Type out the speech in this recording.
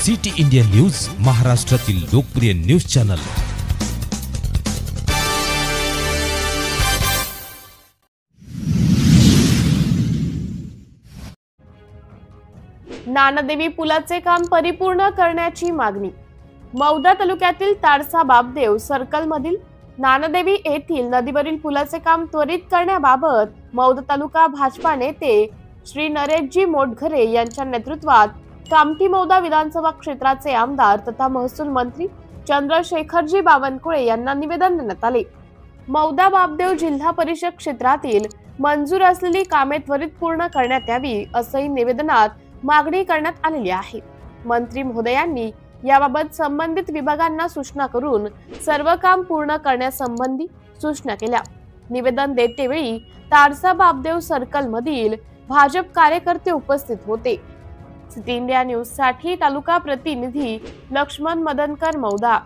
City India news, महाराष्ट्रातील लोकप्रिय news channel. नानादेवी पुलाचे काम परिपूर्ण करण्याची मागणी। मौदा तालुक्यातील ताडसा बापदेव सर्कल मधील नानादेवी येथील नदीवरील पुलाचे काम त्वरित करण्याबाबत मौदा तालुका भाजपा नेते श्री नरेशजी मोटघरे यांच्या नेतृत्वात कामठी मौदा विधानसभा क्षेत्राचे आमदार तथा महसूल मंत्री चंद्रशेखरजी बावनकुळे यांना निवेदन देण्यात आले। मौदा बापदेव जिल्हा परिषद क्षेत्रातील मंजूर असलेली कामे त्वरित पूर्ण करण्यात यावी असंही निवेदनात मागणी करण्यात आलेली आहे। मंत्री महोदयांनी याबाबत संबंधित विभागांना सूचना करून सर्व काम पूर्ण करण्यासंबंधी सूचना केल्या। निवेदन देतेवेळी ताडसा बापदेव सर्कल मधील भाजप कार्यकर्ते उपस्थित होते। सिटी इंडिया न्यूज साठी तालुका प्रतिनिधी लक्ष्मण मदनकर मौदा।